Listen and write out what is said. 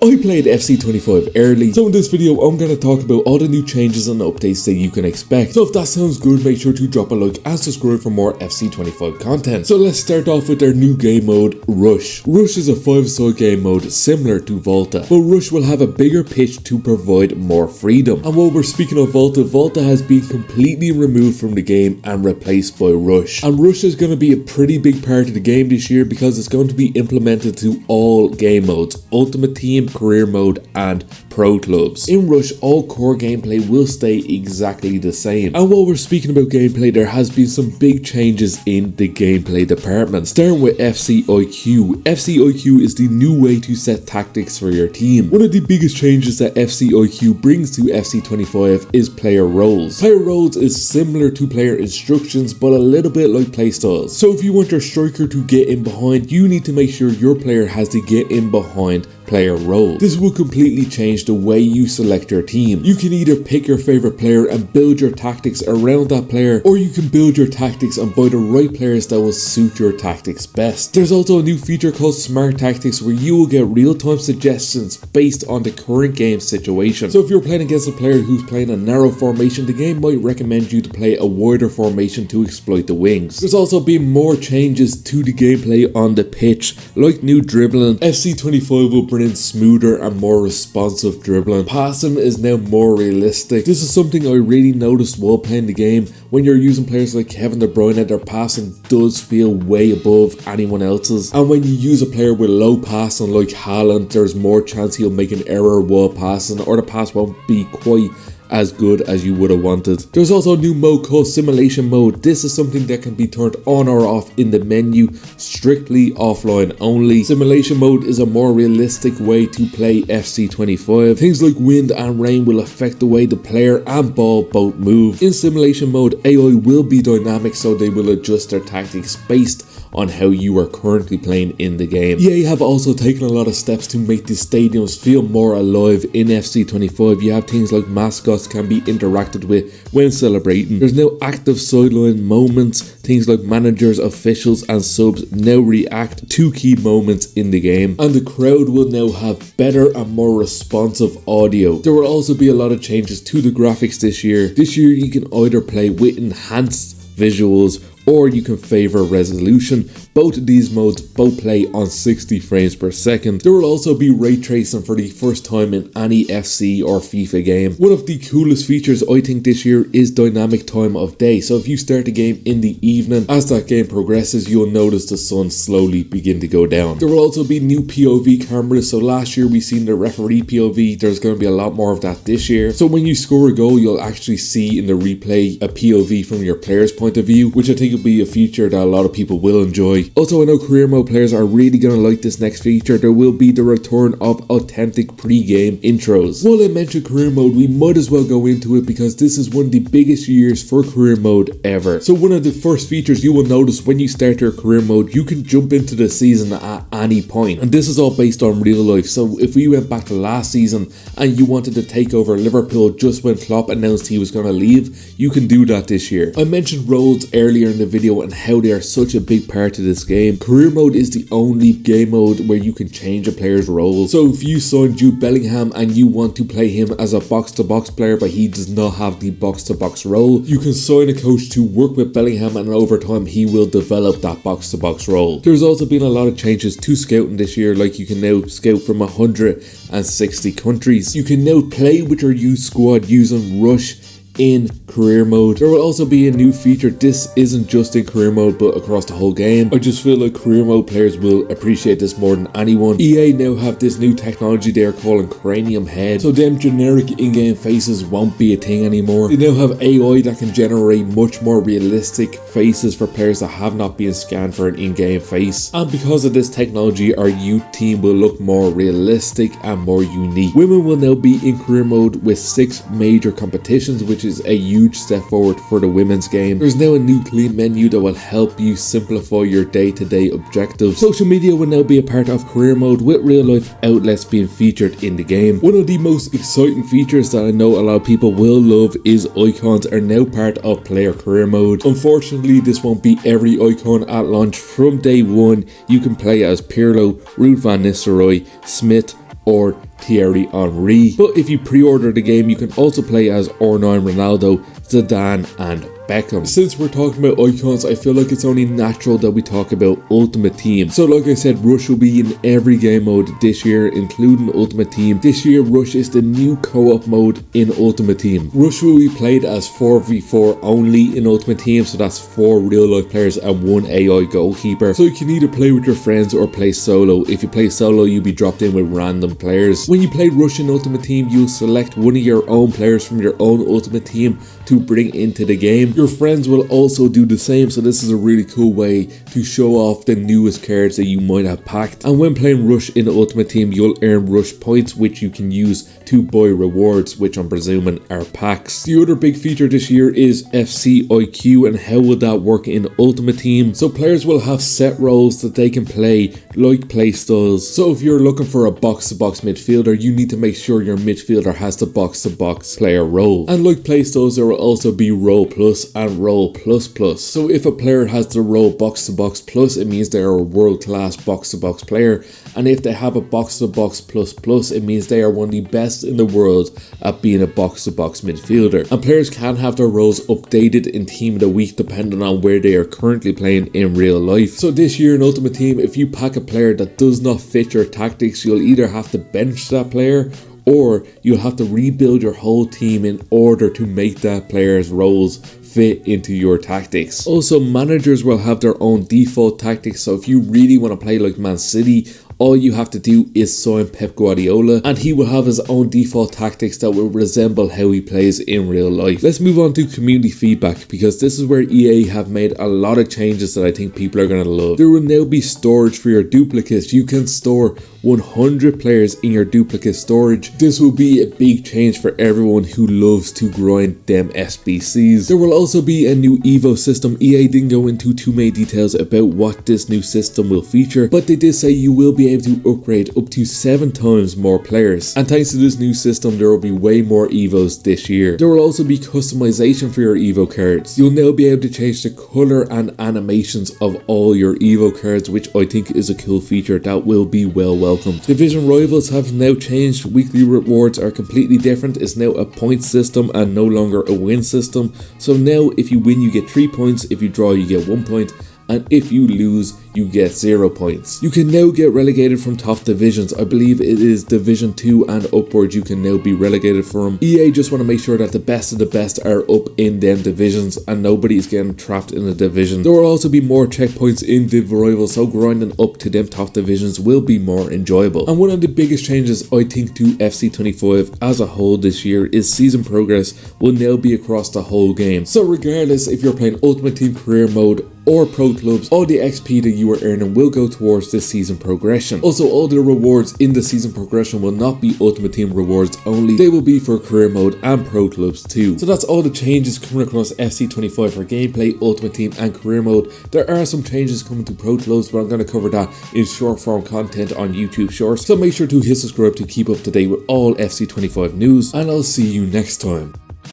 I played FC25 early, so in this video I'm going to talk about all the new changes and updates that you can expect. So if that sounds good, make sure to drop a like and subscribe for more FC25 content. So let's start off with their new game mode, Rush. Rush is a 5-star game mode similar to Volta, but Rush will have a bigger pitch to provide more freedom. And while we're speaking of Volta, Volta has been completely removed from the game and replaced by Rush. And Rush is going to be a pretty big part of the game this year because it's going to be implemented to all game modes, Ultimate Team, Career Mode and Pro Clubs. In Rush, all core gameplay will stay exactly the same. And while we're speaking about gameplay, there has been some big changes in the gameplay department. Starting with FCIQ. FCIQ is the new way to set tactics for your team. One of the biggest changes that FCIQ brings to FC25 is player roles. Player roles is similar to player instructions, but a little bit like playstyles. So if you want your striker to get in behind, you need to make sure your player has to get in behind player role. This will completely change the way you select your team. You can either pick your favorite player and build your tactics around that player, or you can build your tactics and buy the right players that will suit your tactics best. There's also a new feature called Smart Tactics where you will get real-time suggestions based on the current game situation. So if you're playing against a player who's playing a narrow formation, the game might recommend you to play a wider formation to exploit the wings. There's also been more changes to the gameplay on the pitch, like new dribbling. FC25 will bring in smoother and more responsive dribbling. Passing is now more realistic. This is something I really noticed while playing the game. When you're using players like Kevin De Bruyne, their passing does feel way above anyone else's. And when you use a player with low passing like Haaland, there's more chance he'll make an error while passing, or the pass won't be quite as good as you would have wanted. There's also a new mode called Simulation Mode. This is something that can be turned on or off in the menu, strictly offline only. Simulation Mode is a more realistic way to play FC25. Things like wind and rain will affect the way the player and ball both move. In Simulation Mode, AI will be dynamic, so they will adjust their tactics based on how you are currently playing in the game. EA have also taken a lot of steps to make the stadiums feel more alive in FC25. You have things like mascots can be interacted with when celebrating. There's now active sideline moments. Things like managers, officials and subs now react to key moments in the game. And the crowd will now have better and more responsive audio. There will also be a lot of changes to the graphics this year. This year you can either play with enhanced visuals or you can favor resolution. Both of these modes both play on 60 frames per second. There will also be ray tracing for the first time in any FC or FIFA game. One of the coolest features I think this year is dynamic time of day. So if you start the game in the evening, as that game progresses, you'll notice the sun slowly begin to go down. There will also be new POV cameras. So last year we seen the referee POV. There's going to be a lot more of that this year. So when you score a goal, you'll actually see in the replay a POV from your player's point of view, which I think will be a feature that a lot of people will enjoy. Also, I know career mode players are really going to like this next feature. There will be the return of authentic pre-game intros. While I mentioned career mode, we might as well go into it because this is one of the biggest years for career mode ever. So one of the first features you will notice when you start your career mode, you can jump into the season at any point. And this is all based on real life. So if we went back to last season and you wanted to take over Liverpool just when Klopp announced he was going to leave, you can do that this year. I mentioned roles earlier in the video and how they are such a big part of this game. Career mode is the only game mode where you can change a player's role. So if you sign Jude Bellingham and you want to play him as a box-to-box player but he does not have the box-to-box role, you can sign a coach to work with Bellingham and over time he will develop that box-to-box role. There's also been a lot of changes to scouting this year, like you can now scout from 160 countries. You can now play with your youth squad using Rush in career mode. There will also be a new feature. This isn't just in career mode but across the whole game. I just feel like career mode players will appreciate this more than anyone. EA now have this new technology they are calling Cranium Head, so them generic in-game faces won't be a thing anymore. They now have AI that can generate much more realistic faces for players that have not been scanned for an in-game face. And because of this technology, our youth team will look more realistic and more unique. Women will now be in career mode with 6 major competitions, which is a huge step forward for the women's game. There's now a new clean menu that will help you simplify your day-to-day objectives. Social media will now be a part of career mode with real-life outlets being featured in the game. One of the most exciting features that I know a lot of people will love is icons are now part of player career mode. Unfortunately, this won't be every icon at launch. From day one, you can play as Pirlo, Ruud van Nistelrooy, Smith, or Thierry Henry. But if you pre-order the game, you can also play as R9 Ronaldo, Zidane and Beckham. Since we're talking about icons, I feel like it's only natural that we talk about Ultimate Team. So like I said, Rush will be in every game mode this year, including Ultimate Team. This year, Rush is the new co-op mode in Ultimate Team. Rush will be played as 4v4 only in Ultimate Team, so that's 4 real life players and 1 AI goalkeeper. So you can either play with your friends or play solo. If you play solo, you'll be dropped in with random players. When you play Rush in Ultimate Team, you'll select one of your own players from your own Ultimate Team to bring into the game. Your friends will also do the same, so this is a really cool way to show off the newest cards that you might have packed. And when playing Rush in the Ultimate Team, you'll earn Rush points, which you can use to buy rewards, which I'm presuming are packs. The other big feature this year is FC IQ, and how will that work in Ultimate Team? So players will have set roles that they can play, like play styles. So if you're looking for a box-to-box midfielder, you need to make sure your midfielder has the box-to-box player role. And like play styles, there will also be role plus and role plus plus. So if a player has the role box-to-box plus, it means they're a world-class box-to-box player. And if they have a box-to-box plus plus, it means they are one of the best in the world at being a box-to-box midfielder. And players can have their roles updated in Team of the Week depending on where they are currently playing in real life. So this year in Ultimate Team, if you pack a player that does not fit your tactics, you'll either have to bench that player or you'll have to rebuild your whole team in order to make that player's roles fit into your tactics. Also, managers will have their own default tactics, so if you really want to play like Man City, all you have to do is sign Pep Guardiola and he will have his own default tactics that will resemble how he plays in real life. Let's move on to community feedback, because this is where EA have made a lot of changes that I think people are going to love. There will now be storage for your duplicates. You can store 100 players in your duplicate storage. This will be a big change for everyone who loves to grind them SBCs. There will also be a new Evo system. EA didn't go into too many details about what this new system will feature, but they did say you will be able to upgrade up to 7 times more players. And thanks to this new system, there will be way more Evos this year. There will also be customization for your Evo cards. You'll now be able to change the color and animations of all your Evo cards, which I think is a cool feature that will be well welcomed. Division rivals have now changed. Weekly rewards are completely different. It's now a point system and no longer a win system. So now if you win, you get 3 points. If you draw, you get 1 point. And if you lose, you get 0 points. You can now get relegated from top divisions. I believe it is Division 2 and upwards you can now be relegated from. EA just want to make sure that the best of the best are up in them divisions and nobody is getting trapped in a division. There will also be more checkpoints in Div Rivals, so grinding up to them top divisions will be more enjoyable. And one of the biggest changes I think to FC25 as a whole this year is season progress will now be across the whole game. So regardless if you're playing Ultimate Team Career Mode or Pro Clubs, all the XP that you are earning will go towards this season progression. Also, all the rewards in the season progression will not be Ultimate Team rewards only, they will be for Career Mode and Pro Clubs too. So that's all the changes coming across FC25 for gameplay, Ultimate Team and Career Mode. There are some changes coming to Pro Clubs, but I'm going to cover that in short form content on YouTube Shorts. So make sure to hit subscribe to keep up to date with all FC25 news, and I'll see you next time.